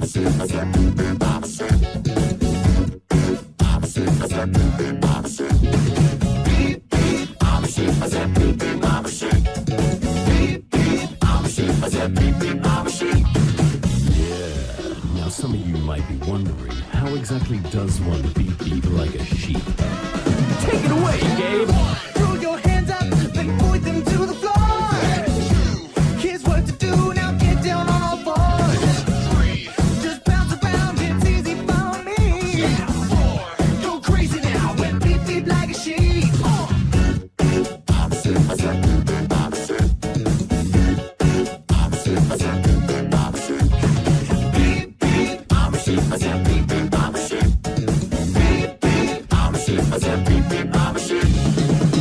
Now some of you might be wondering, how exactly does one beat like a sheep? Take it away, Gabe! Throw your hands up, then point them to the floor. Here's what to do, now get down on all fours. Just bounce around, it's easy for me. Go crazy now, and beat like a sheep.